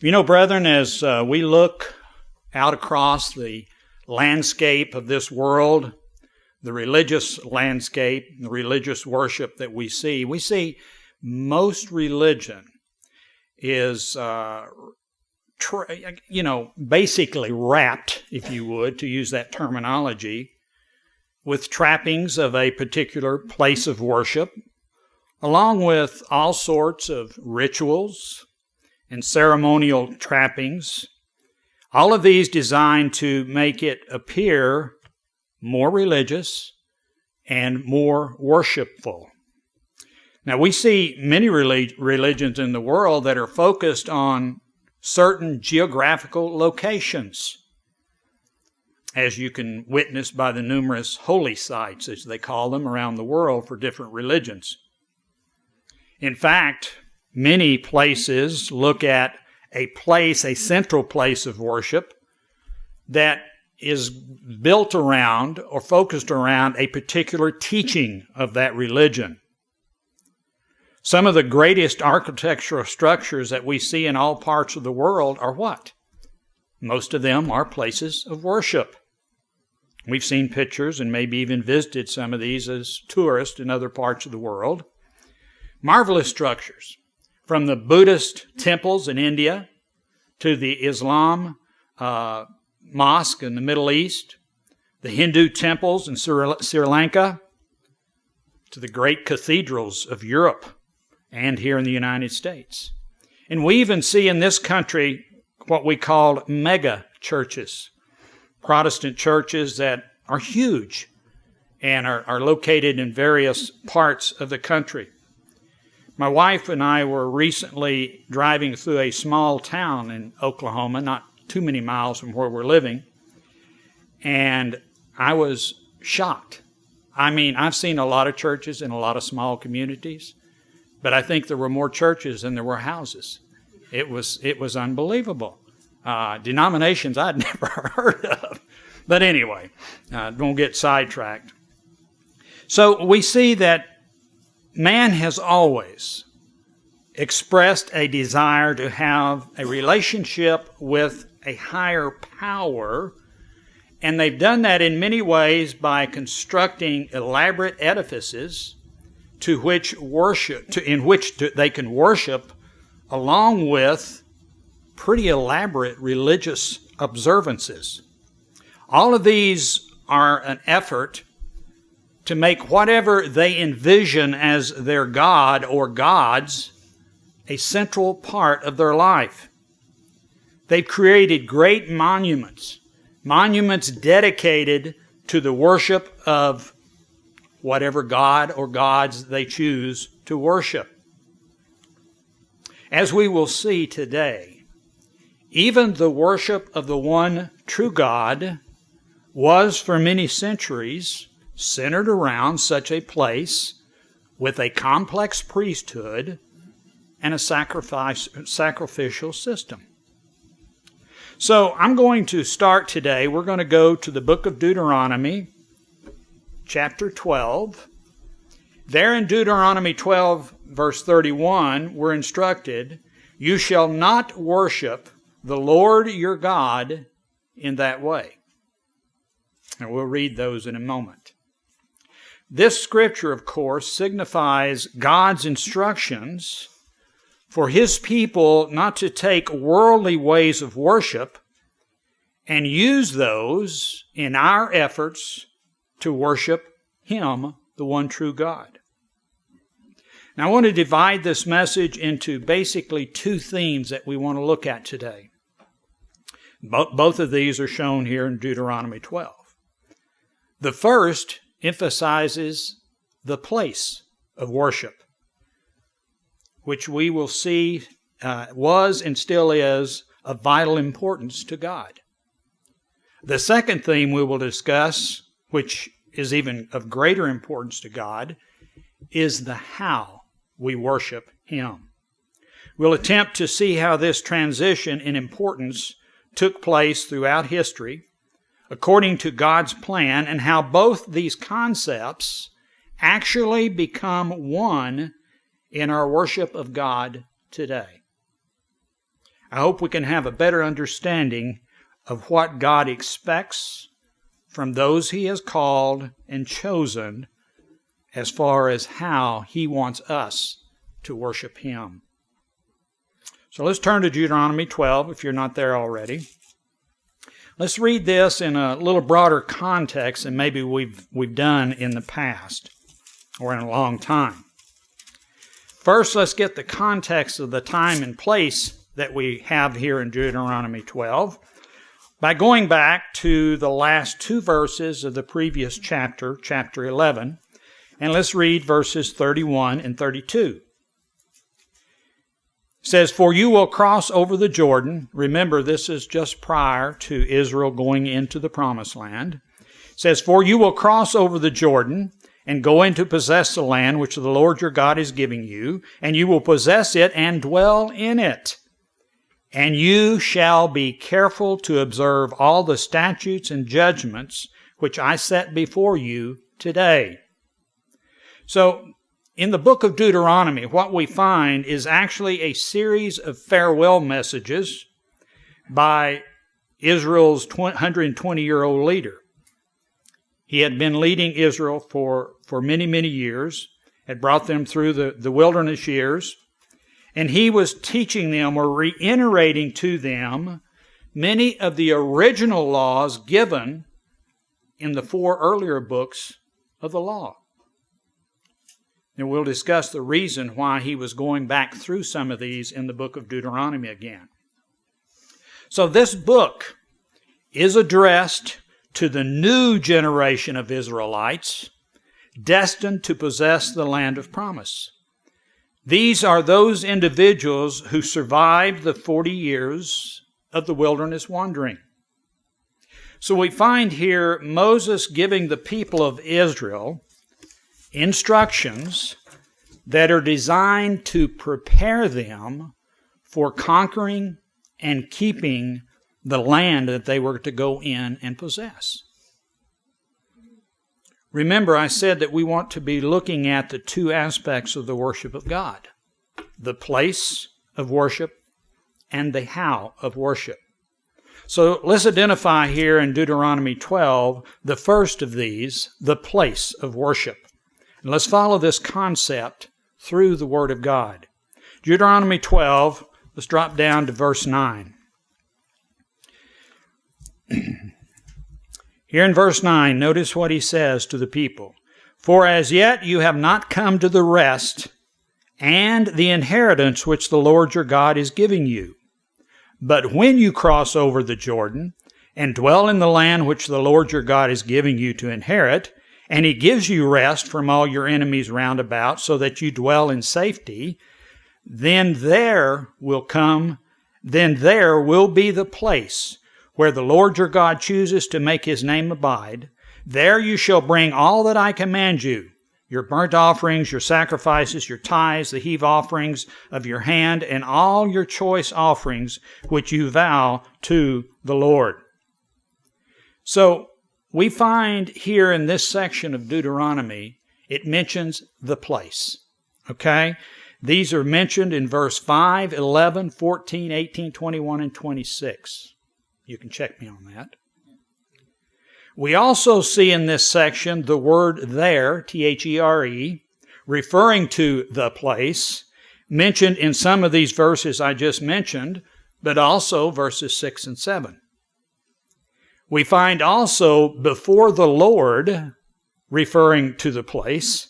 You know, brethren, as we look out across the landscape of this world, the religious landscape, the religious worship that we see most religion is, basically wrapped, if you would, to use that terminology, with trappings of a particular place of worship, along with all sorts of rituals and ceremonial trappings, all of these designed to make it appear more religious and more worshipful. Now, we see many religions in the world that are focused on certain geographical locations, as you can witness by the numerous holy sites, as they call them, around the world for different religions. In fact, many places look at a central place of worship that is built around or focused around a particular teaching of that religion. Some of the greatest architectural structures that we see in all parts of the world are what? Most of them are places of worship. We've seen pictures and maybe even visited some of these as tourists in other parts of the world. Marvelous structures, from the Buddhist temples in India to the Islam mosque in the Middle East, the Hindu temples in Sri Lanka, to the great cathedrals of Europe and here in the United States. And we even see in this country what we call mega churches, Protestant churches that are huge and are located in various parts of the country. My wife and I were recently driving through a small town in Oklahoma, not too many miles from where we're living, and I was shocked. I mean, I've seen a lot of churches in a lot of small communities, but I think there were more churches than there were houses. It was unbelievable. Denominations I'd never heard of. But anyway, don't get sidetracked. So we see that man has always expressed a desire to have a relationship with a higher power, and they've done that in many ways by constructing elaborate edifices in which they can worship, along with pretty elaborate religious observances. All of these are an effort to make whatever they envision as their God or gods a central part of their life. They've created great monuments dedicated to the worship of whatever God or gods they choose to worship. As we will see today, even the worship of the one true God was for many centuries centered around such a place with a complex priesthood and a sacrificial system. So I'm going to start today. We're going to go to the book of Deuteronomy, chapter 12. There in Deuteronomy 12, verse 31, we're instructed, "You shall not worship the Lord your God in that way." And we'll read those in a moment. This scripture, of course, signifies God's instructions for His people not to take worldly ways of worship and use those in our efforts to worship Him, the one true God. Now, I want to divide this message into basically two themes that we want to look at today. Both of these are shown here in Deuteronomy 12. The first emphasizes the place of worship, which we will see was and still is of vital importance to God. The second theme we will discuss, which is even of greater importance to God, is the how we worship Him. We'll attempt to see how this transition in importance took place throughout history, according to God's plan, and how both these concepts actually become one in our worship of God today. I hope we can have a better understanding of what God expects from those He has called and chosen as far as how He wants us to worship Him. So let's turn to Deuteronomy 12 if you're not there already. Let's read this in a little broader context than maybe we've done in the past or in a long time. First, let's get the context of the time and place that we have here in Deuteronomy 12 by going back to the last two verses of the previous chapter, chapter 11, and let's read verses 31 and 32. It says, "For you will cross over the Jordan." Remember, this is just prior to Israel going into the Promised Land. It says, "For you will cross over the Jordan and go in to possess the land which the Lord your God is giving you, and you will possess it and dwell in it. And you shall be careful to observe all the statutes and judgments which I set before you today." So, in the book of Deuteronomy, what we find is actually a series of farewell messages by Israel's 120-year-old leader. He had been leading Israel for many, many years, had brought them through the wilderness years, and he was teaching them or reiterating to them many of the original laws given in the 4 earlier books of the law. And we'll discuss the reason why he was going back through some of these in the book of Deuteronomy again. So this book is addressed to the new generation of Israelites destined to possess the land of promise. These are those individuals who survived the 40 years of the wilderness wandering. So we find here Moses giving the people of Israel instructions that are designed to prepare them for conquering and keeping the land that they were to go in and possess. Remember, I said that we want to be looking at the two aspects of the worship of God: the place of worship and the how of worship. So let's identify here in Deuteronomy 12 the first of these, the place of worship. And let's follow this concept through the Word of God. Deuteronomy 12, let's drop down to verse 9. Here in verse 9, notice what he says to the people. "For as yet you have not come to the rest and the inheritance which the Lord your God is giving you. But when you cross over the Jordan and dwell in the land which the Lord your God is giving you to inherit, and He gives you rest from all your enemies round about, so that you dwell in safety, then there will be the place where the Lord your God chooses to make His name abide. There you shall bring all that I command you, your burnt offerings, your sacrifices, your tithes, the heave offerings of your hand, and all your choice offerings which you vow to the Lord." So we find here in this section of Deuteronomy, it mentions the place. Okay? These are mentioned in verse 5, 11, 14, 18, 21, and 26. You can check me on that. We also see in this section the word there, T-H-E-R-E, referring to the place, mentioned in some of these verses I just mentioned, but also verses 6 and 7. We find also before the Lord, referring to the place,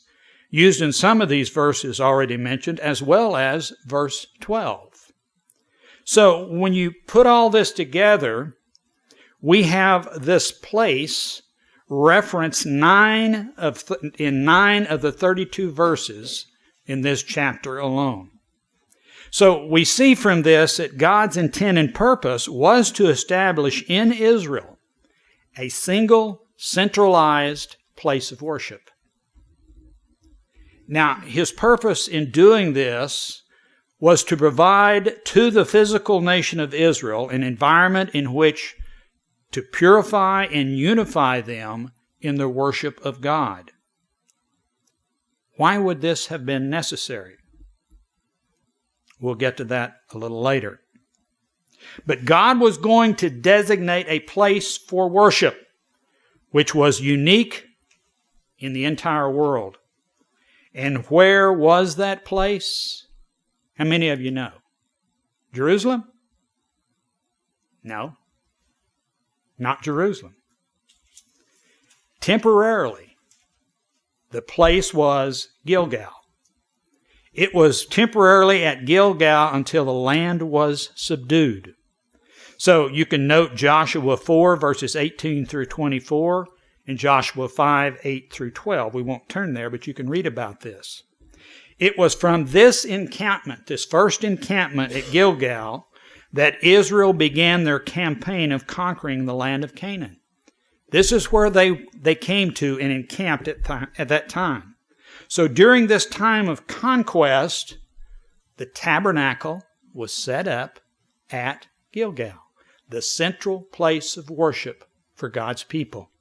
used in some of these verses already mentioned, as well as verse 12. So when you put all this together, we have this place referenced in 9 of the 32 verses in this chapter alone. So we see from this that God's intent and purpose was to establish in Israel a single, centralized place of worship. Now, His purpose in doing this was to provide to the physical nation of Israel an environment in which to purify and unify them in the worship of God. Why would this have been necessary? We'll get to that a little later. But God was going to designate a place for worship, which was unique in the entire world. And where was that place? How many of you know? Jerusalem? No, not Jerusalem. Temporarily, the place was Gilgal. It was temporarily at Gilgal until the land was subdued. So you can note Joshua 4, verses 18 through 24, and Joshua 5, 8 through 12. We won't turn there, but you can read about this. It was from this encampment, this first encampment at Gilgal, that Israel began their campaign of conquering the land of Canaan. This is where they came to and encamped at that time. So during this time of conquest, the tabernacle was set up at Gilgal, the central place of worship for God's people.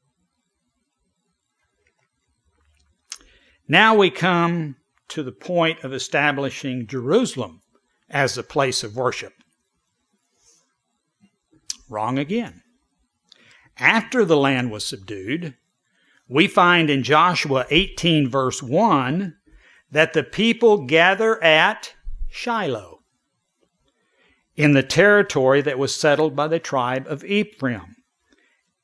Now we come to the point of establishing Jerusalem as the place of worship. Wrong again. After the land was subdued, we find in Joshua 18, verse 1, that the people gather at Shiloh, in the territory that was settled by the tribe of Ephraim.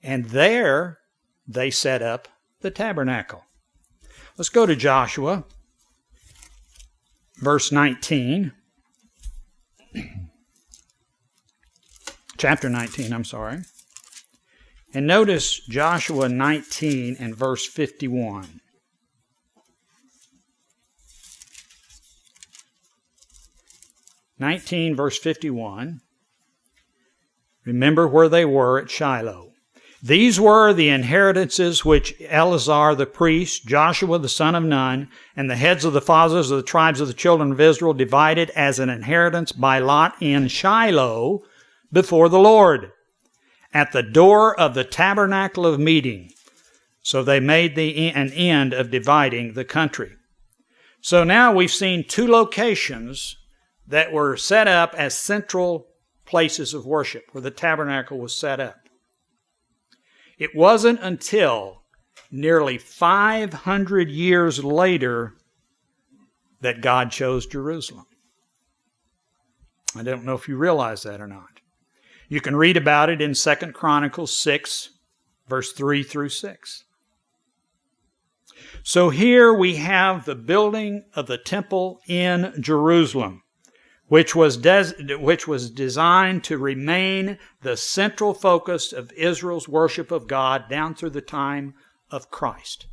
And there they set up the tabernacle. Let's go to Joshua, verse 19. Chapter 19, And notice Joshua 19 and verse 51. Verse 51. Remember where they were at Shiloh. These were the inheritances which Eleazar the priest, Joshua the son of Nun, and the heads of the fathers of the tribes of the children of Israel divided as an inheritance by lot in Shiloh before the Lord, at the door of the tabernacle of meeting. So they made an end of dividing the country. So now we've seen two locations that were set up as central places of worship, where the tabernacle was set up. It wasn't until nearly 500 years later that God chose Jerusalem. I don't know if you realize that or not. You can read about it in 2 Chronicles 6, verse 3 through 6. So here we have the building of the temple in Jerusalem, which was designed to remain the central focus of Israel's worship of God down through the time of Christ.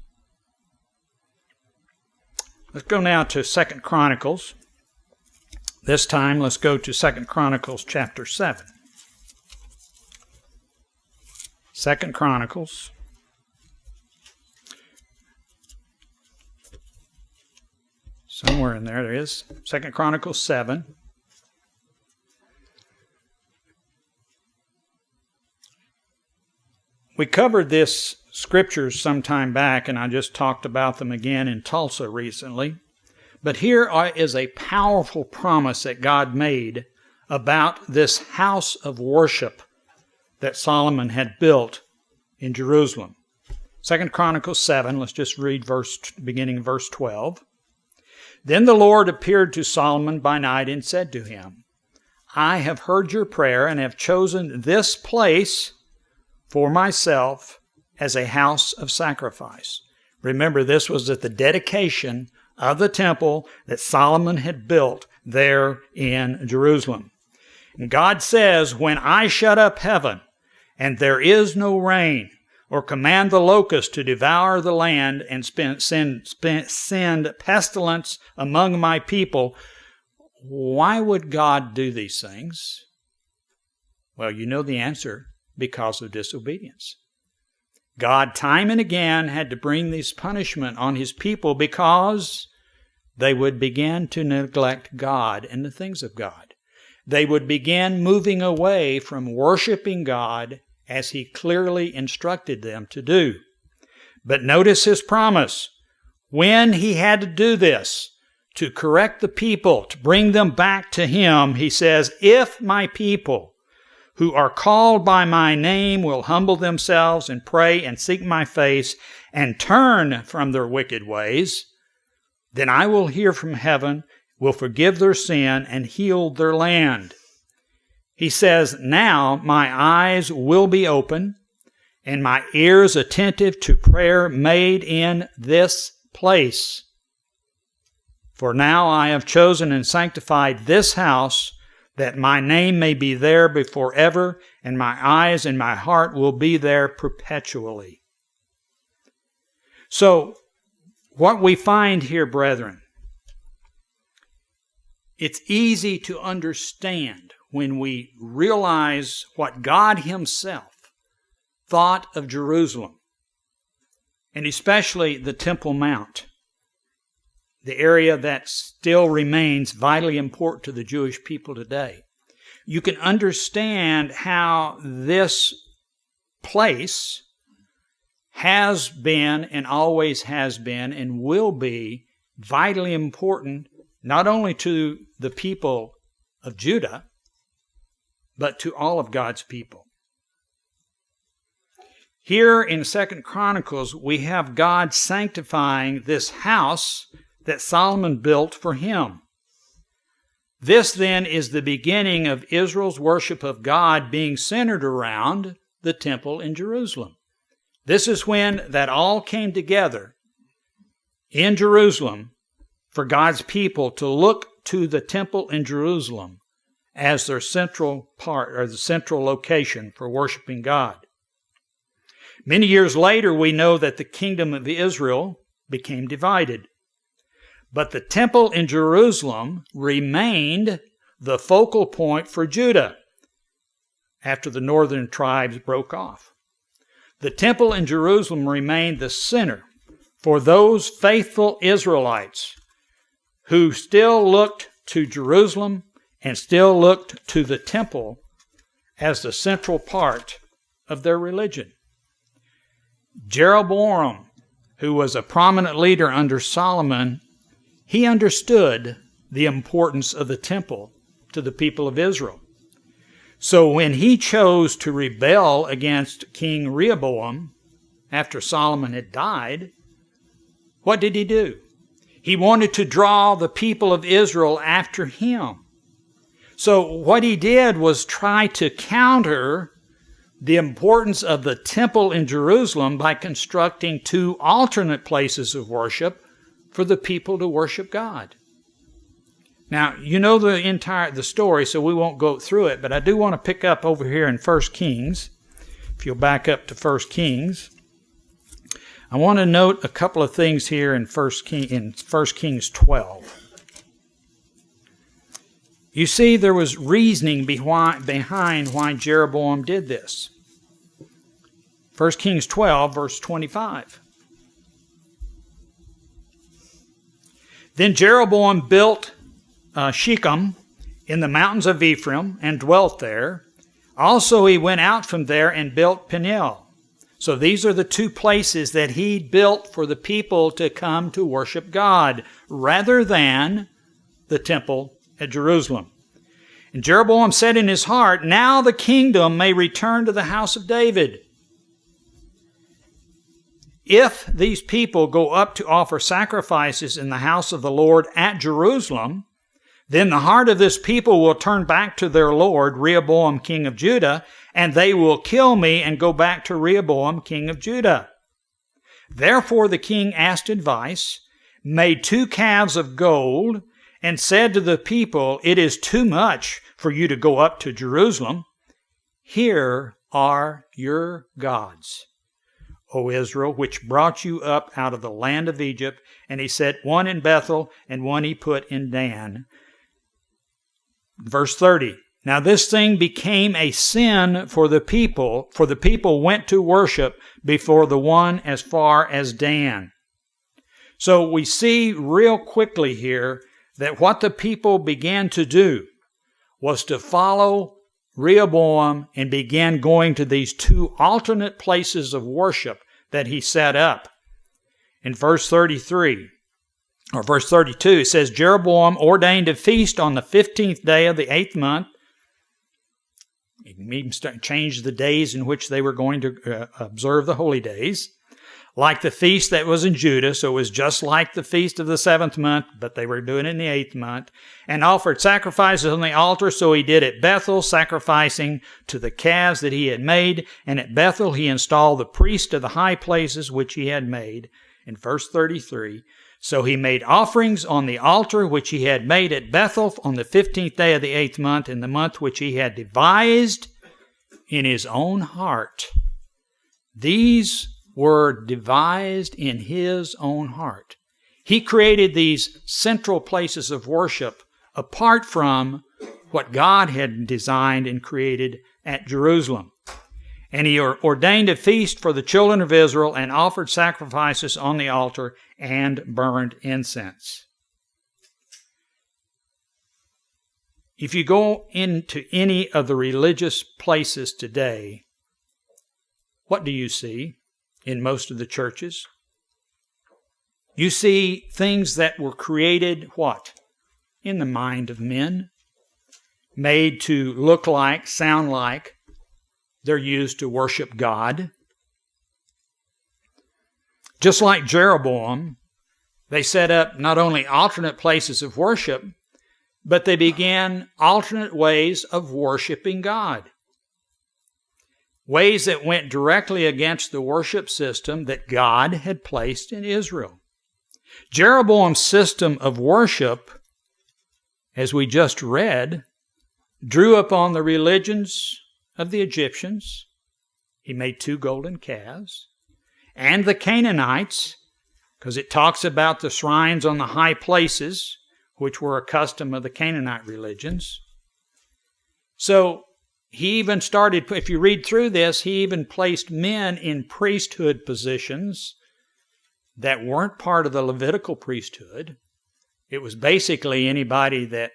Let's go now to 2 Chronicles. This time, let's go to 2 Chronicles chapter 7. 2 Chronicles. Somewhere in there it is. 2 Chronicles 7. We covered this scriptures some time back, and I just talked about them again in Tulsa recently. But here is a powerful promise that God made about this house of worship that Solomon had built in Jerusalem. 2 Chronicles 7, let's just read beginning verse 12. Then the Lord appeared to Solomon by night and said to him, I have heard your prayer and have chosen this place for myself as a house of sacrifice. Remember, this was at the dedication of the temple that Solomon had built there in Jerusalem. And God says, when I shut up heaven and there is no rain, or command the locust to devour the land and send pestilence among my people, why would God do these things? Well, you know the answer. Because of disobedience. God time and again had to bring this punishment on His people because they would begin to neglect God and the things of God. They would begin moving away from worshiping God as He clearly instructed them to do. But notice His promise. When He had to do this, to correct the people, to bring them back to Him, He says, if my people who are called by my name will humble themselves and pray and seek my face and turn from their wicked ways, then I will hear from heaven, will forgive their sin, and heal their land. He says, now my eyes will be open and my ears attentive to prayer made in this place. For now I have chosen and sanctified this house, that my name may be there before ever, and my eyes and my heart will be there perpetually. So, what we find here, brethren, it's easy to understand when we realize what God Himself thought of Jerusalem, and especially the Temple Mount, the area that still remains vitally important to the Jewish people today. You can understand how this place has been and always has been and will be vitally important not only to the people of Judah, but to all of God's people. Here in 2 Chronicles, we have God sanctifying this house that Solomon built for Him. This then is the beginning of Israel's worship of God being centered around the temple in Jerusalem. This is when that all came together in Jerusalem for God's people to look to the temple in Jerusalem as their central part or the central location for worshiping God. Many years later, we know that the kingdom of Israel became divided. But the temple in Jerusalem remained the focal point for Judah after the northern tribes broke off. The temple in Jerusalem remained the center for those faithful Israelites who still looked to Jerusalem and still looked to the temple as the central part of their religion. Jeroboam, who was a prominent leader under Solomon, he understood the importance of the temple to the people of Israel. So when he chose to rebel against King Rehoboam after Solomon had died, what did he do? He wanted to draw the people of Israel after him. So what he did was try to counter the importance of the temple in Jerusalem by constructing two alternate places of worship for the people to worship God. Now, you know the story, so we won't go through it, but I do want to pick up over here in 1 Kings. If you'll back up to 1 Kings. I want to note a couple of things here in 1 Kings 12. You see, there was reasoning behind why Jeroboam did this. 1 Kings 12, verse 25. Then Jeroboam built Shechem in the mountains of Ephraim and dwelt there. Also he went out from there and built Peniel. So these are the two places that he built for the people to come to worship God, rather than the temple at Jerusalem. And Jeroboam said in his heart, now the kingdom may return to the house of David. If these people go up to offer sacrifices in the house of the Lord at Jerusalem, then the heart of this people will turn back to their Lord, Rehoboam, king of Judah, and they will kill me and go back to Rehoboam, king of Judah. Therefore the king asked advice, made 2 calves of gold, and said to the people, it is too much for you to go up to Jerusalem. Here are your gods, O Israel, which brought you up out of the land of Egypt. And he set one in Bethel, and one he put in Dan. Verse 30. Now this thing became a sin for the people went to worship before the one as far as Dan. So we see real quickly here that what the people began to do was to follow Rehoboam and began going to these 2 alternate places of worship that he set up. In verse 33, or verse 32, it says, Jeroboam ordained a feast on the 15th day of the 8th month. He even changed the days in which they were going to observe the holy days. Like the feast that was in Judah, so it was just like the feast of the 7th month, but they were doing it in the 8th month, and offered sacrifices on the altar, so he did at Bethel, sacrificing to the calves that he had made, and at Bethel he installed the priest of the high places which he had made, in verse 33. So he made offerings on the altar which he had made at Bethel on the 15th day of the 8th month, in the month which he had devised in his own heart. These were devised in his own heart. He created these central places of worship apart from what God had designed and created at Jerusalem. And he ordained a feast for the children of Israel and offered sacrifices on the altar and burned incense. If you go into any of the religious places today, what do you see? In most of the churches, you see things that were created, what? In the mind of men, made to look like, sound like they're used to worship God. Just like Jeroboam, they set up not only alternate places of worship, but they began alternate ways of worshiping God. Ways that went directly against the worship system that God had placed in Israel. Jeroboam's system of worship, as we just read, drew upon the religions of the Egyptians. He made 2 golden calves. And the Canaanites, because it talks about the shrines on the high places, which were a custom of the Canaanite religions. So, he even started, if you read through this, he even placed men in priesthood positions that weren't part of the Levitical priesthood. It was basically anybody that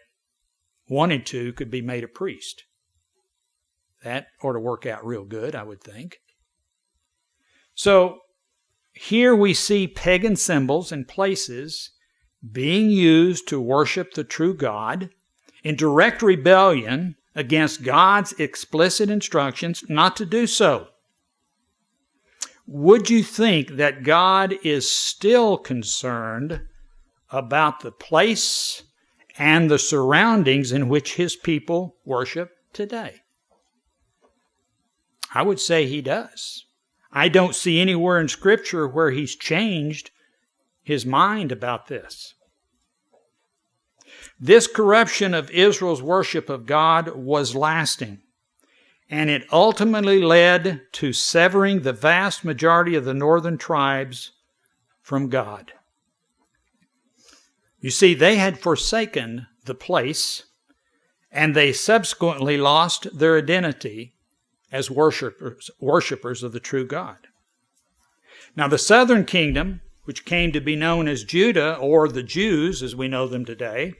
wanted to could be made a priest. That ought to work out real good, I would think. So here we see pagan symbols and places being used to worship the true God in direct rebellion against God's explicit instructions not to do so. Would you think that God is still concerned about the place and the surroundings in which His people worship today? I would say He does. I don't see anywhere in Scripture where He's changed His mind about this. This corruption of Israel's worship of God was lasting, and it ultimately led to severing the vast majority of the northern tribes from God. You see, they had forsaken the place, and they subsequently lost their identity as worshipers of the true God. Now, the southern kingdom, which came to be known as Judah, or the Jews as we know them today,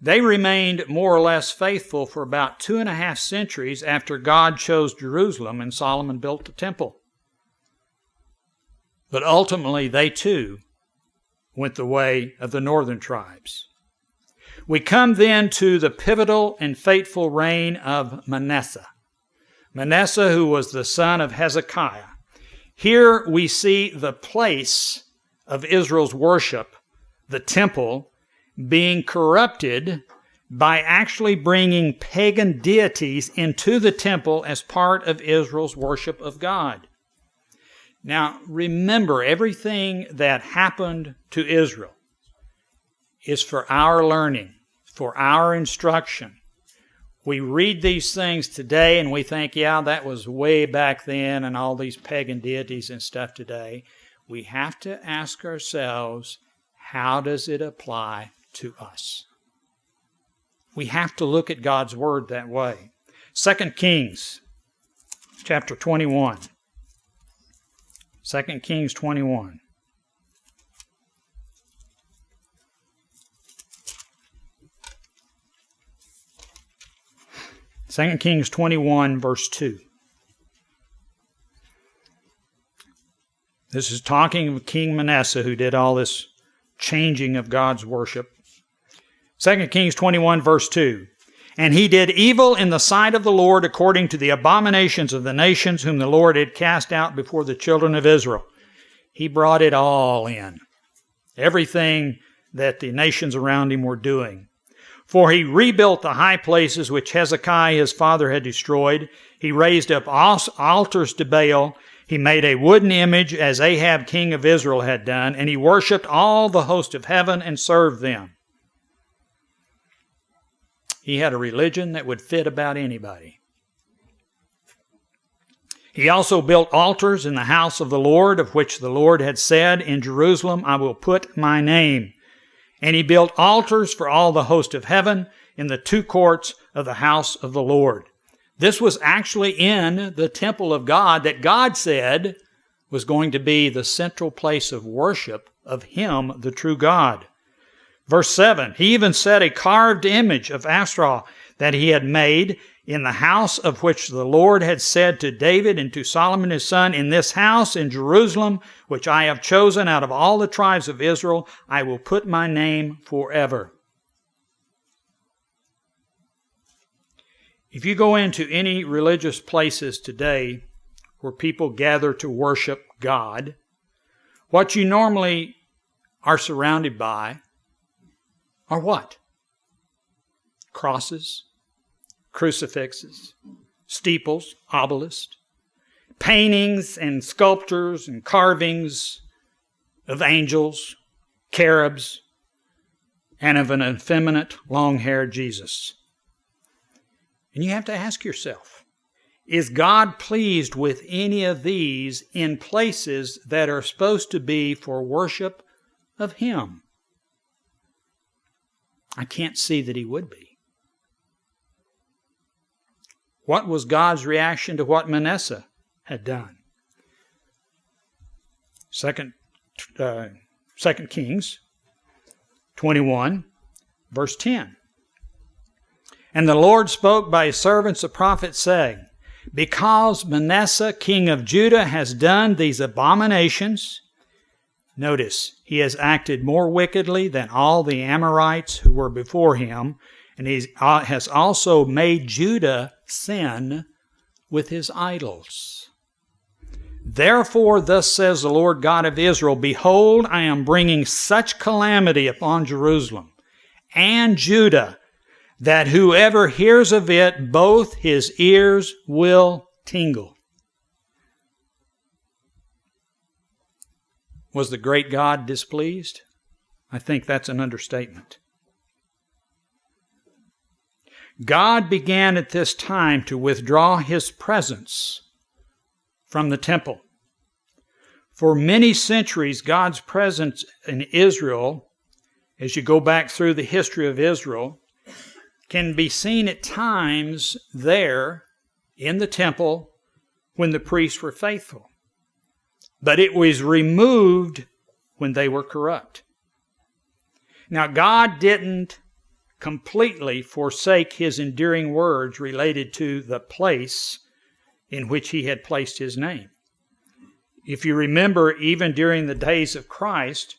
they remained more or less faithful for about 2.5 centuries after God chose Jerusalem and Solomon built the temple. But ultimately, they too went the way of the northern tribes. We come then to the pivotal and fateful reign of Manasseh. Manasseh, who was the son of Hezekiah. Here we see the place of Israel's worship, the temple, being corrupted by actually bringing pagan deities into the temple as part of Israel's worship of God. Now, remember, everything that happened to Israel is for our learning, for our instruction. We read these things today and we think, yeah, that was way back then and all these pagan deities and stuff today. We have to ask ourselves, how does it apply to us? We have to look at God's Word that way. 2 Kings chapter 21. 2 Kings 21. Second Kings 21, verse 2. This is talking of King Manasseh, who did all this changing of God's worship. 2 Kings 21, verse 2. And he did evil in the sight of the Lord according to the abominations of the nations whom the Lord had cast out before the children of Israel. He brought it all in. Everything that the nations around him were doing. For he rebuilt the high places which Hezekiah his father had destroyed. He raised up altars to Baal. He made a wooden image as Ahab king of Israel had done, and he worshipped all the host of heaven and served them. He had a religion that would fit about anybody. He also built altars in the house of the Lord, of which the Lord had said, in Jerusalem I will put my name. And he built altars for all the host of heaven in the two courts of the house of the Lord. This was actually in the temple of God that God said was going to be the central place of worship of Him, the true God. Verse 7, he even set a carved image of Ashtoreth that he had made in the house of which the Lord had said to David and to Solomon his son, in this house in Jerusalem, which I have chosen out of all the tribes of Israel, I will put my name forever. If you go into any religious places today where people gather to worship God, what you normally are surrounded by are what? Crosses, crucifixes, steeples, obelisks, paintings and sculptures and carvings of angels, cherubs, and of an effeminate, long-haired Jesus. And you have to ask yourself, is God pleased with any of these in places that are supposed to be for worship of Him? I can't see that He would be. What was God's reaction to what Manasseh had done? 2 Kings 21, verse 10. And the Lord spoke by His servants the prophets, saying, because Manasseh king of Judah has done these abominations, notice, he has acted more wickedly than all the Amorites who were before him, and he has also made Judah sin with his idols. Therefore, thus says the Lord God of Israel, behold, I am bringing such calamity upon Jerusalem and Judah, that whoever hears of it, both his ears will tingle. Was the great God displeased? I think that's an understatement. God began at this time to withdraw His presence from the temple. For many centuries, God's presence in Israel, as you go back through the history of Israel, can be seen at times there in the temple when the priests were faithful. But it was removed when they were corrupt. Now, God didn't completely forsake His endearing words related to the place in which He had placed His name. If you remember, even during the days of Christ,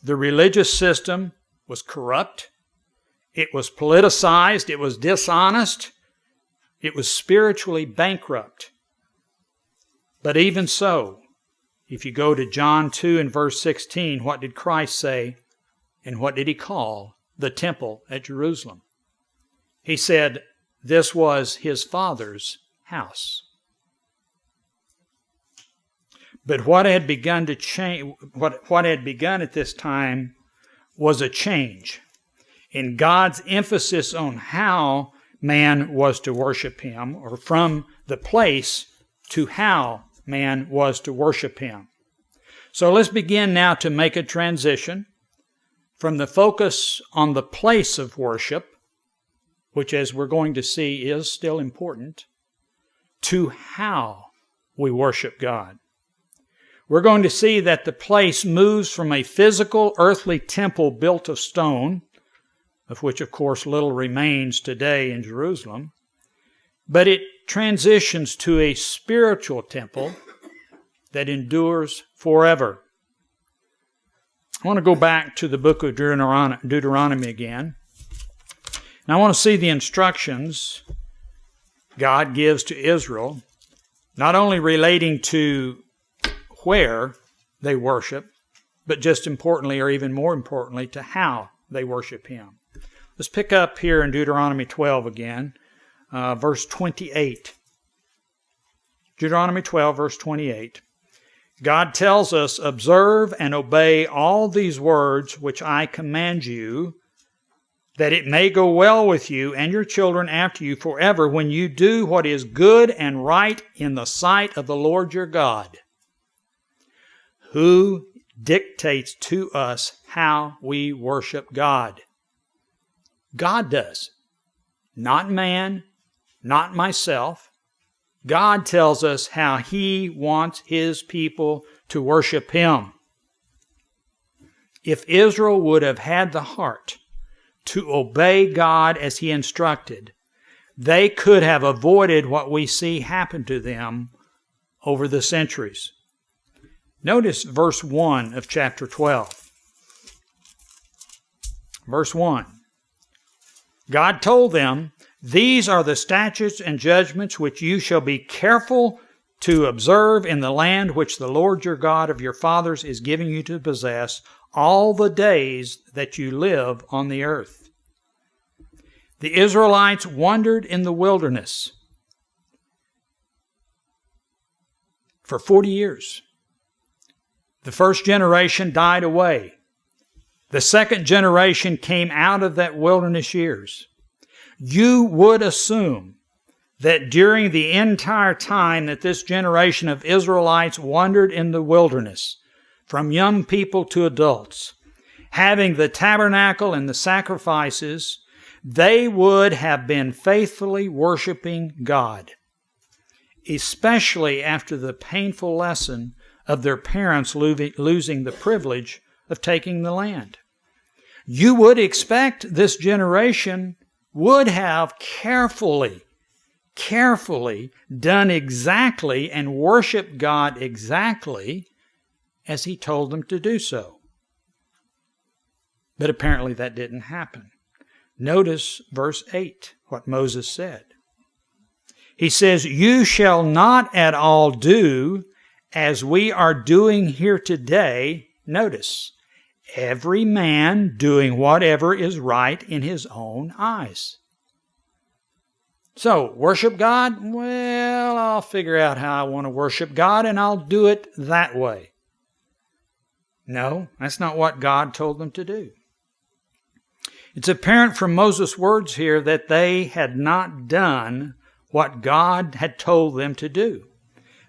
the religious system was corrupt. It was politicized. It was dishonest. It was spiritually bankrupt. But even so, if you go to John 2 and verse 16, what did Christ say and what did He call the temple at Jerusalem? He said this was His Father's house. But what had begun to change, what had begun at this time was a change in God's emphasis on how man was to worship Him, or from the place to how man was to worship Him. So let's begin now to make a transition from the focus on the place of worship, which as we're going to see is still important, to how we worship God. We're going to see that the place moves from a physical earthly temple built of stone, of which of course little remains today in Jerusalem, but it transitions to a spiritual temple that endures forever. I want to go back to the book of Deuteronomy again. Now I want to see the instructions God gives to Israel, not only relating to where they worship, but just importantly, or even more importantly, to how they worship Him. Let's pick up here in Deuteronomy 12 again, verse 28. Deuteronomy 12, verse 28. God tells us, "Observe and obey all these words which I command you, that it may go well with you and your children after you forever when you do what is good and right in the sight of the Lord your God, who dictates to us how we worship God." God does. Not man, not myself. God tells us how He wants His people to worship Him. If Israel would have had the heart to obey God as He instructed, they could have avoided what we see happen to them over the centuries. Notice verse 1 of chapter 12. Verse 1. God told them, "These are the statutes and judgments which you shall be careful to observe in the land which the Lord your God of your fathers is giving you to possess all the days that you live on the earth." The Israelites wandered in the wilderness for 40 years. The first generation died away. The second generation came out of that wilderness years. You would assume that during the entire time that this generation of Israelites wandered in the wilderness, from young people to adults, having the tabernacle and the sacrifices, they would have been faithfully worshiping God, especially after the painful lesson of their parents losing the privilege of taking the land. You would expect this generation would have carefully done exactly and worshiped God exactly as He told them to do so. But apparently that didn't happen. Notice verse 8, what Moses said. He says, "You shall not at all do as we are doing here today." Notice, every man doing whatever is right in his own eyes. So, worship God? Well, I'll figure out how I want to worship God and I'll do it that way. No, that's not what God told them to do. It's apparent from Moses' words here that they had not done what God had told them to do.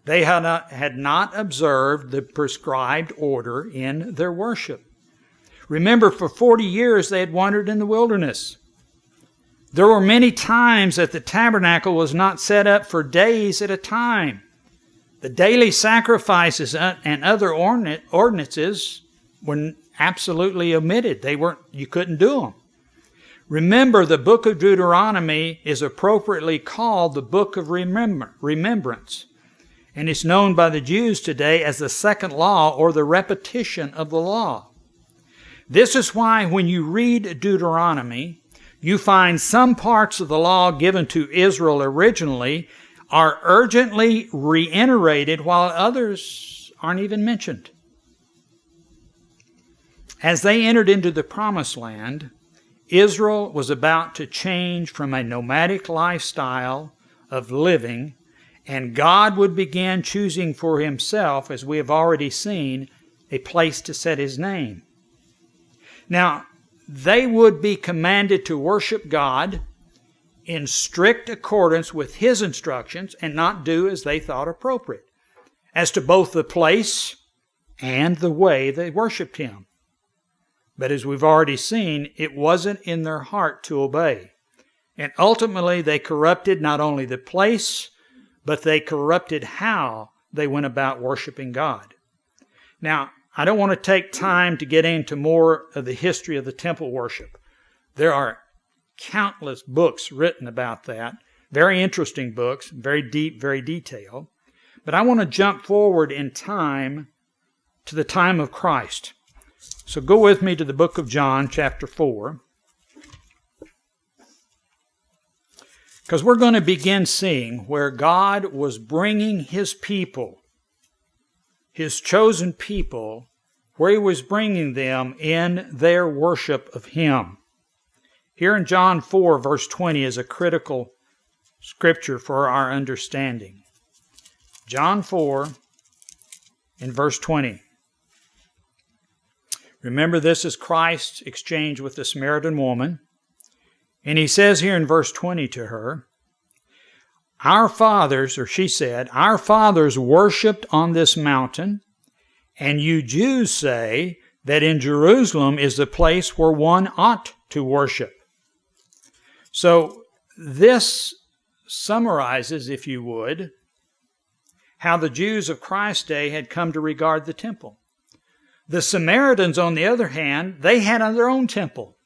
They had not observed the prescribed order in their worship. Remember, for 40 years they had wandered in the wilderness. There were many times that the tabernacle was not set up for days at a time. The daily sacrifices and other ordinances were absolutely omitted. You couldn't do them. Remember, the book of Deuteronomy is appropriately called the book of remembrance. And it's known by the Jews today as the second law, or the repetition of the law. This is why when you read Deuteronomy, you find some parts of the law given to Israel originally are urgently reiterated, while others aren't even mentioned. As they entered into the Promised Land, Israel was about to change from a nomadic lifestyle of living, and God would begin choosing for Himself, as we have already seen, a place to set His name. Now, they would be commanded to worship God in strict accordance with His instructions and not do as they thought appropriate, as to both the place and the way they worshiped Him. But as we've already seen, it wasn't in their heart to obey. And ultimately, they corrupted not only the place, but they corrupted how they went about worshiping God. Now, I don't want to take time to get into more of the history of the temple worship. There are countless books written about that, very interesting books, very deep, very detailed. But I want to jump forward in time to the time of Christ. So go with me to the book of John, chapter 4. Because we're going to begin seeing where God was bringing His people, His chosen people, where He was bringing them in their worship of Him. Here in John 4, verse 20 is a critical scripture for our understanding. John 4 in verse 20. Remember, this is Christ's exchange with the Samaritan woman. And He says here in verse 20 to her, our fathers, or she said, our fathers worshipped on this mountain, and you Jews say that in Jerusalem is the place where one ought to worship. So this summarizes, if you would, how the Jews of Christ's day had come to regard the temple. The Samaritans, on the other hand, they had their own temple.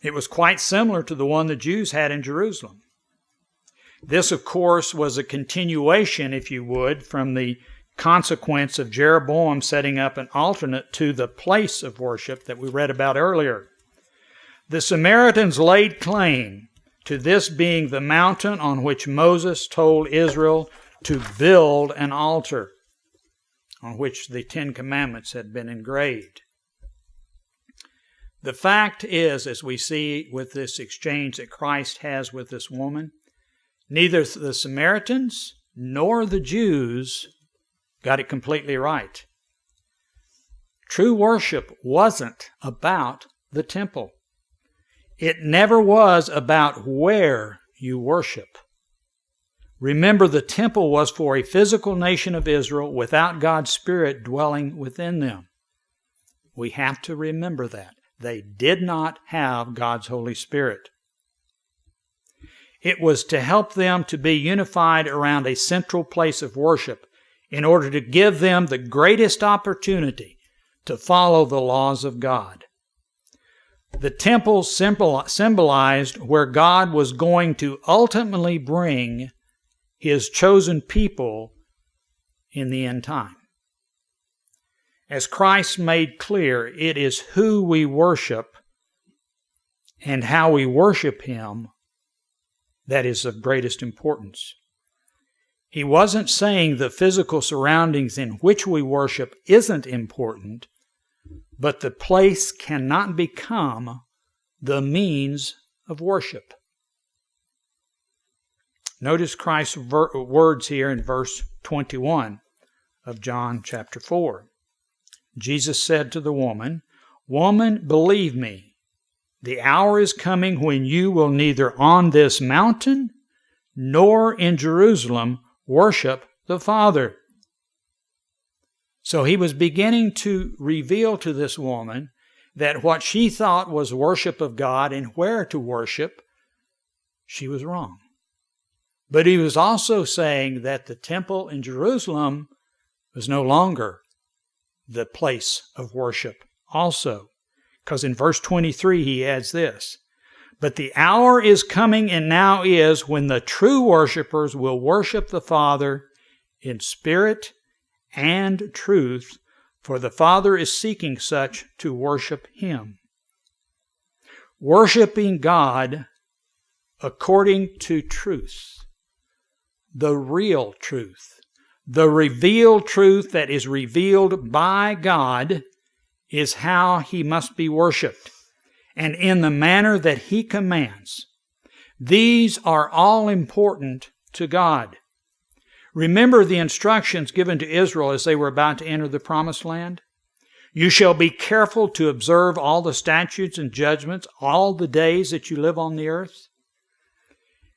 It was quite similar to the one the Jews had in Jerusalem. This, of course, was a continuation, if you would, from the consequence of Jeroboam setting up an alternate to the place of worship that we read about earlier. The Samaritans laid claim to this being the mountain on which Moses told Israel to build an altar, on which the Ten Commandments had been engraved. The fact is, as we see with this exchange that Christ has with this woman, neither the Samaritans nor the Jews got it completely right. True worship wasn't about the temple. It never was about where you worship. Remember, the temple was for a physical nation of Israel without God's Spirit dwelling within them. We have to remember that. They did not have God's Holy Spirit. It was to help them to be unified around a central place of worship in order to give them the greatest opportunity to follow the laws of God. The temple symbolized where God was going to ultimately bring His chosen people in the end time. As Christ made clear, it is who we worship and how we worship Him that is of greatest importance. He wasn't saying the physical surroundings in which we worship isn't important, but the place cannot become the means of worship. Notice Christ's words here in verse 21 of John chapter 4. Jesus said to the woman, "Woman, believe me, the hour is coming when you will neither on this mountain nor in Jerusalem worship the Father." So He was beginning to reveal to this woman that what she thought was worship of God and where to worship, she was wrong. But He was also saying that the temple in Jerusalem was no longer the place of worship also. Because in verse 23 He adds this, "But the hour is coming and now is when the true worshipers will worship the Father in spirit and truth, for the Father is seeking such to worship Him." Worshiping God according to truth, the real truth, the revealed truth that is revealed by God, is how He must be worshiped, and in the manner that He commands. These are all important to God. Remember the instructions given to Israel as they were about to enter the Promised Land? "You shall be careful to observe all the statutes and judgments all the days that you live on the earth."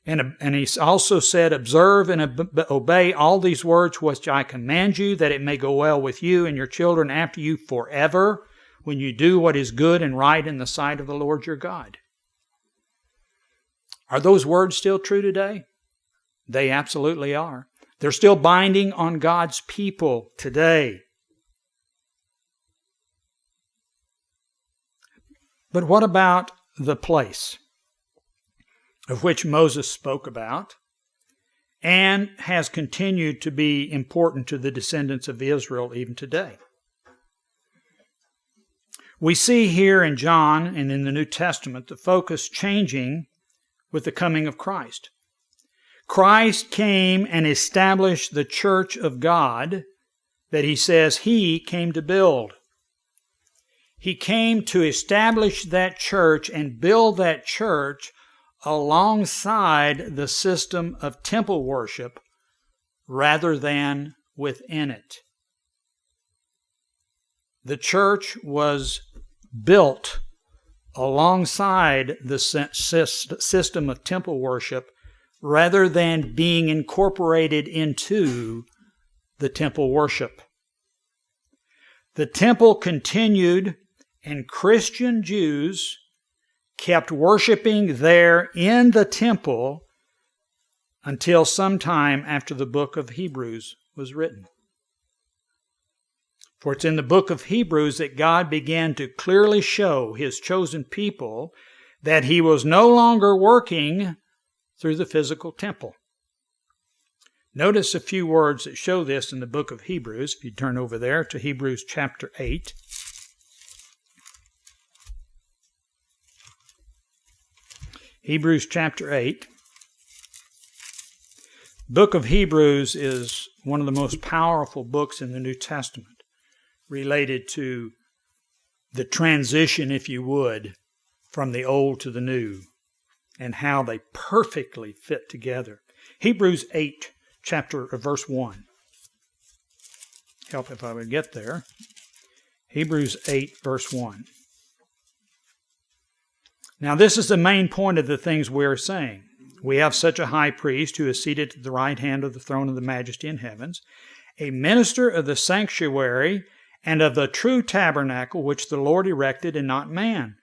And He also said, "Observe and obey all these words which I command you, that it may go well with you and your children after you forever, when you do what is good and right in the sight of the Lord your God." Are those words still true today? They absolutely are. They're still binding on God's people today. But what about the place of which Moses spoke about and has continued to be important to the descendants of Israel even today? We see here in John and in the New Testament the focus changing with the coming of Christ. Christ came and established the church of God that he says he came to build. He came to establish that church and build that church alongside the system of temple worship rather than within it. The church was built alongside the system of temple worship rather than being incorporated into the temple worship. The temple continued, and Christian Jews kept worshiping there in the temple until sometime after the book of Hebrews was written. For it's in the book of Hebrews that God began to clearly show his chosen people that he was no longer working through the physical temple. Notice a few words that show this in the book of Hebrews. If you turn over there to Hebrews chapter 8. Hebrews chapter 8. The book of Hebrews is one of the most powerful books in the New Testament related to the transition, if you would, from the old to the new and how they perfectly fit together. Hebrews 8, verse 1. Help if I would get there. Hebrews 8, verse 1. Now, this is the main point of the things we are saying. We have such a high priest who is seated at the right hand of the throne of the majesty in heavens, a minister of the sanctuary and of the true tabernacle which the Lord erected and not man.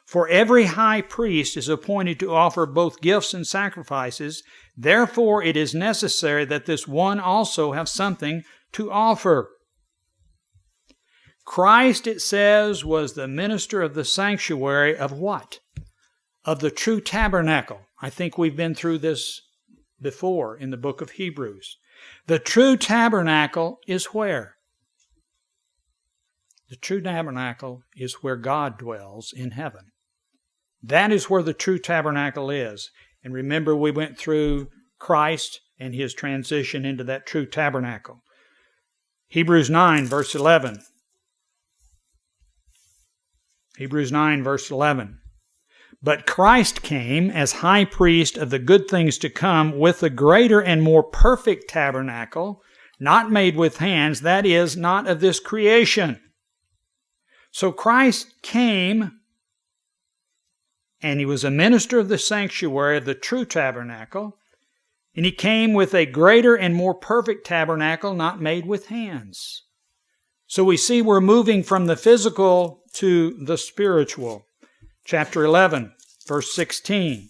For every high priest is appointed to offer both gifts and sacrifices. Therefore it is necessary that this one also have something to offer. Christ, it says, was the minister of the sanctuary of what? Of the true tabernacle. I think we've been through this before in the book of Hebrews. The true tabernacle is where? The true tabernacle is where God dwells in heaven. That is where the true tabernacle is. And remember, we went through Christ and his transition into that true tabernacle. Hebrews 9, verse 11. Hebrews 9, verse 11. But Christ came as high priest of the good things to come with a greater and more perfect tabernacle, not made with hands, that is, not of this creation. So Christ came, and he was a minister of the sanctuary of the true tabernacle, and he came with a greater and more perfect tabernacle not made with hands. So we see we're moving from the physical to the spiritual. Chapter 11, verse 16.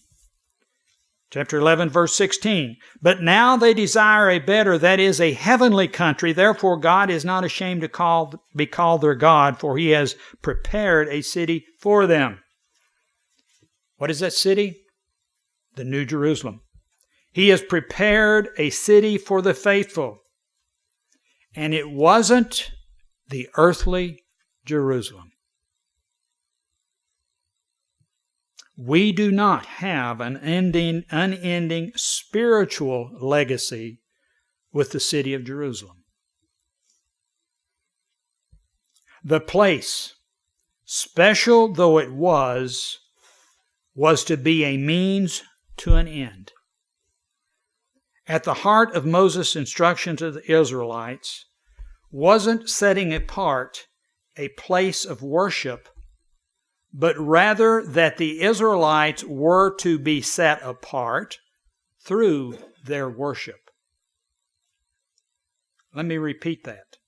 Chapter 11, verse 16. But now they desire a better, that is, a heavenly country. Therefore God is not ashamed to be called their God, for he has prepared a city for them. What is that city? The New Jerusalem. He has prepared a city for the faithful. And it wasn't the earthly Jerusalem. We do not have an unending spiritual legacy with the city of Jerusalem. The place, special though it was to be a means to an end. At the heart of Moses' instruction to the Israelites wasn't setting apart a place of worship, but rather that the Israelites were to be set apart through their worship. Let me repeat that.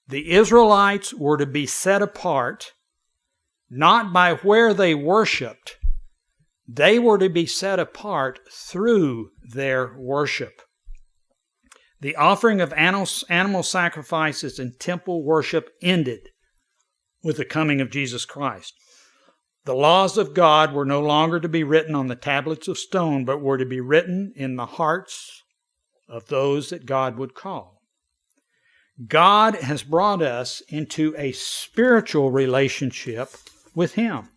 The Israelites were to be set apart not by where they worshiped. They were to be set apart through their worship. The offering of animal sacrifices and temple worship ended with the coming of Jesus Christ. The laws of God were no longer to be written on the tablets of stone, but were to be written in the hearts of those that God would call. God has brought us into a spiritual relationship with Him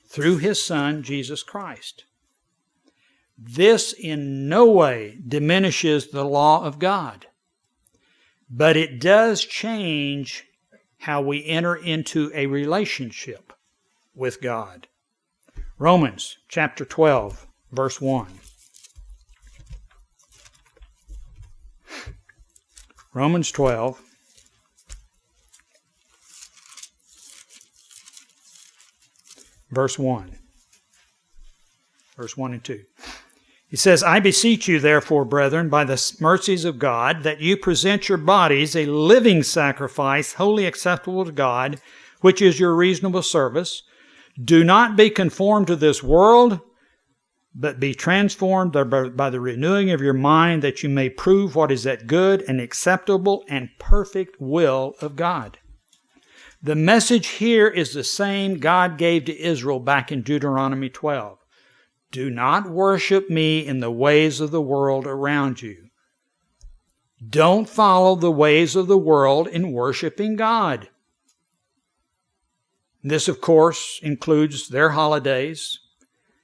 through His Son, Jesus Christ. This in no way diminishes the law of God, but it does change how we enter into a relationship with God. Romans chapter 12, verse 1. Romans 12, verse 1. Verse 1 and 2. He says, I beseech you, therefore, brethren, by the mercies of God, that you present your bodies a living sacrifice, wholly acceptable to God, which is your reasonable service. Do not be conformed to this world, but be transformed by the renewing of your mind, that you may prove what is that good and acceptable and perfect will of God. The message here is the same God gave to Israel back in Deuteronomy 12. Do not worship me in the ways of the world around you. Don't follow the ways of the world in worshiping God. This, of course, includes their holidays.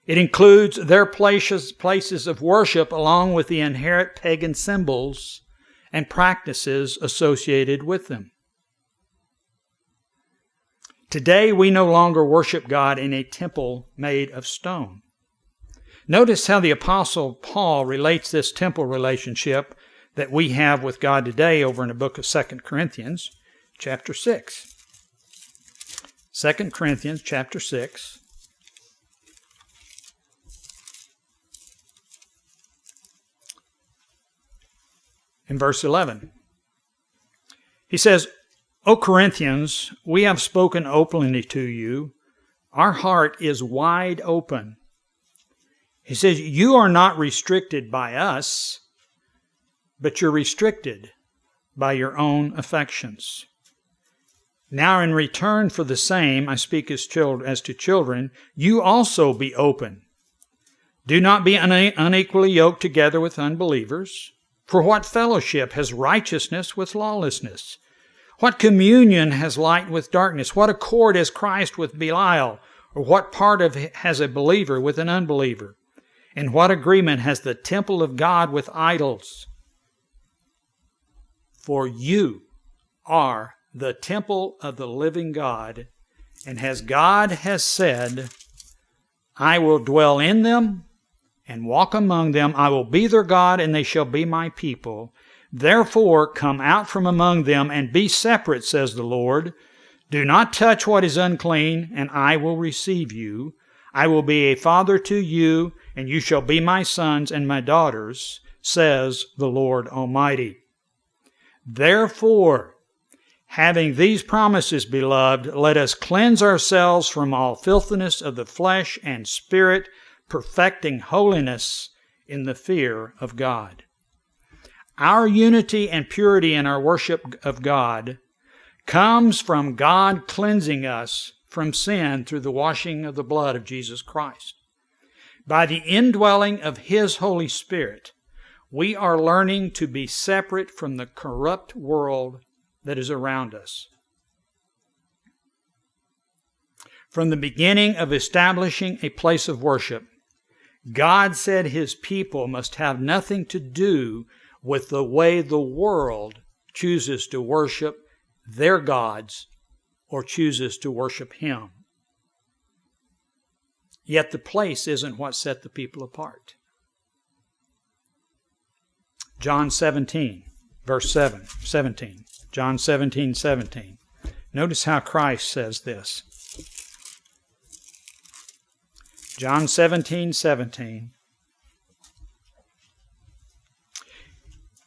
It includes their places of worship along with the inherent pagan symbols and practices associated with them. Today, we no longer worship God in a temple made of stone. Notice how the Apostle Paul relates this temple relationship that we have with God today over in the book of 2 Corinthians, chapter 6. 2 Corinthians, chapter 6. In verse 11. He says, O Corinthians, we have spoken openly to you. Our heart is wide open. He says, you are not restricted by us, but you're restricted by your own affections. Now in return for the same, I speak as to children, you also be open. Do not be unequally yoked together with unbelievers. For what fellowship has righteousness with lawlessness? What communion has light with darkness? What accord has Christ with Belial? Or what part has a believer with an unbeliever? And what agreement has the temple of God with idols? For you are the temple of the living God, and as God has said, I will dwell in them and walk among them. I will be their God, and they shall be my people. Therefore come out from among them and be separate, says the Lord. Do not touch what is unclean, and I will receive you. I will be a father to you, and you shall be my sons and my daughters, says the Lord Almighty. Therefore, having these promises, beloved, let us cleanse ourselves from all filthiness of the flesh and spirit, perfecting holiness in the fear of God. Our unity and purity in our worship of God comes from God cleansing us from sin through the washing of the blood of Jesus Christ. By the indwelling of His Holy Spirit, we are learning to be separate from the corrupt world that is around us. From the beginning of establishing a place of worship, God said His people must have nothing to do with the way the world chooses to worship their gods or chooses to worship Him. Yet the place isn't what set the people apart. John 17, verse 17. John 17, 17. Notice how Christ says this. John 17, 17.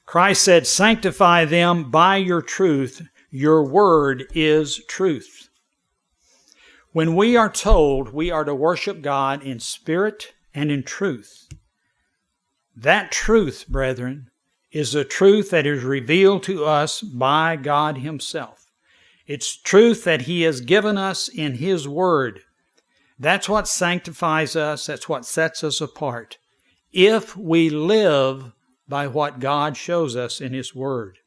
Christ said, sanctify them by your truth. Your word is truth. When we are told we are to worship God in spirit and in truth, that truth, brethren, is the truth that is revealed to us by God Himself. It's truth that He has given us in His Word. That's what sanctifies us. That's what sets us apart. If we live by what God shows us in His Word.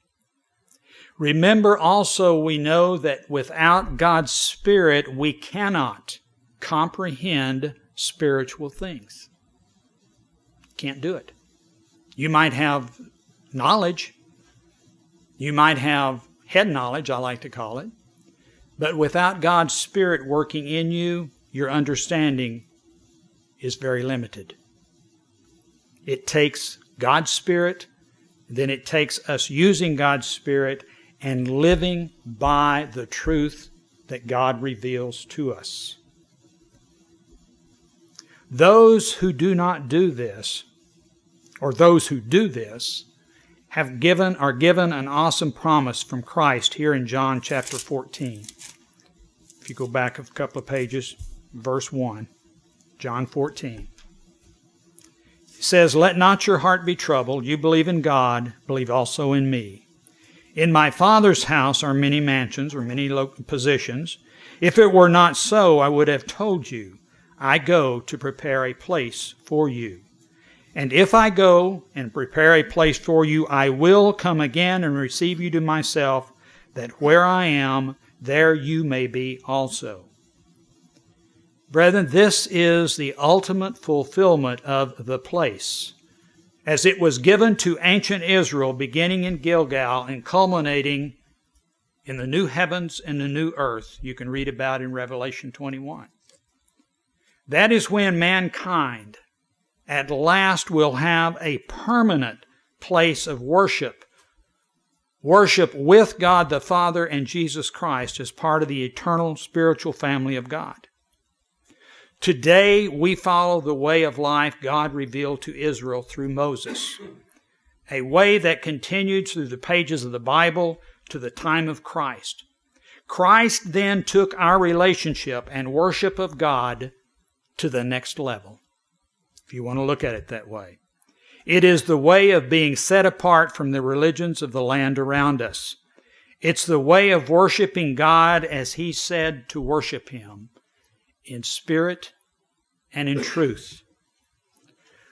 Remember also, we know that without God's Spirit, we cannot comprehend spiritual things. can't do it. You might have knowledge. You might have head knowledge, I like to call it. But without God's Spirit working in you, your understanding is very limited. It takes God's Spirit, then it takes us using God's Spirit and living by the truth that God reveals to us. Those who do not do this, or those who do this, are given an awesome promise from Christ here in John chapter 14. If you go back a couple of pages, verse 1, John 14. It says, "Let not your heart be troubled. You believe in God, believe also in me. In my Father's house are many mansions," or many positions. "If it were not so, I would have told you. I go to prepare a place for you. And if I go and prepare a place for you, I will come again and receive you to myself, that where I am, there you may be also." Brethren, this is the ultimate fulfillment of the place, as it was given to ancient Israel, beginning in Gilgal and culminating in the new heavens and the new earth you can read about in Revelation 21. That is when mankind at last will have a permanent place of worship. Worship with God the Father and Jesus Christ as part of the eternal spiritual family of God. Today we follow the way of life God revealed to Israel through Moses, a way that continued through the pages of the Bible to the time of Christ. Christ then took our relationship and worship of God to the next level, if you want to look at it that way. It is the way of being set apart from the religions of the land around us. It's the way of worshiping God as He said to worship Him, in spirit and in truth. I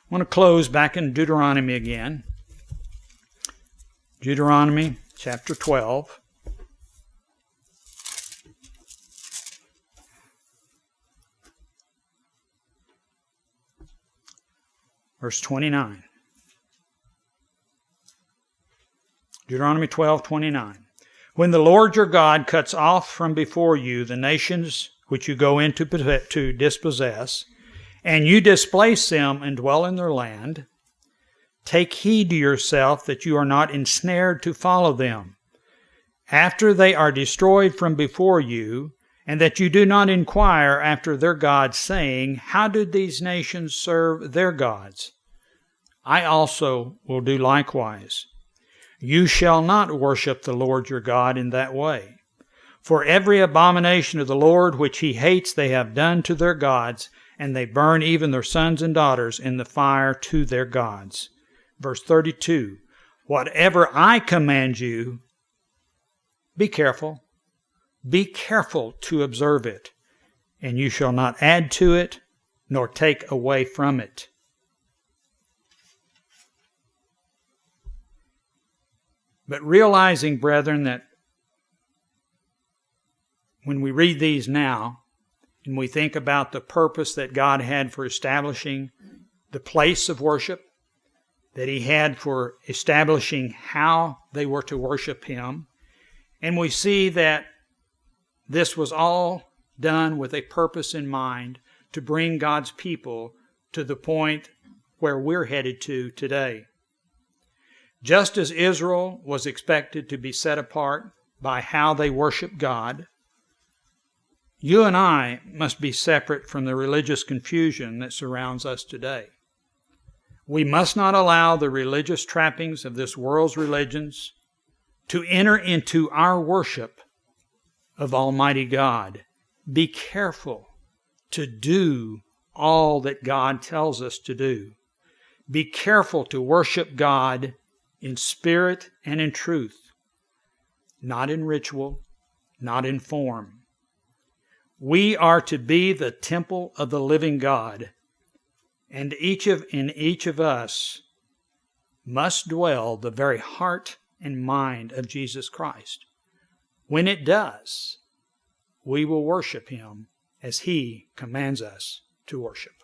want to close back in Deuteronomy again. Deuteronomy chapter 12. Verse 29. Deuteronomy 12:29. "When the Lord your God cuts off from before you the nations which you go in to dispossess, and you displace them and dwell in their land, take heed to yourself that you are not ensnared to follow them, after they are destroyed from before you, and that you do not inquire after their gods, saying, How did these nations serve their gods? I also will do likewise. You shall not worship the Lord your God in that way. For every abomination of the Lord which He hates they have done to their gods, and they burn even their sons and daughters in the fire to their gods." Verse 32, "Whatever I command you, be careful. Be careful to observe it, and you shall not add to it, nor take away from it." But realizing, brethren, that when we read these now, and we think about the purpose that God had for establishing the place of worship, that He had for establishing how they were to worship Him, and we see that this was all done with a purpose in mind to bring God's people to the point where we're headed to today. Just as Israel was expected to be set apart by how they worship God, you and I must be separate from the religious confusion that surrounds us today. We must not allow the religious trappings of this world's religions to enter into our worship of Almighty God. Be careful to do all that God tells us to do. Be careful to worship God in spirit and in truth, not in ritual, not in form. We are to be the temple of the living God, and in each of us must dwell the very heart and mind of Jesus Christ. When it does, we will worship Him as He commands us to worship.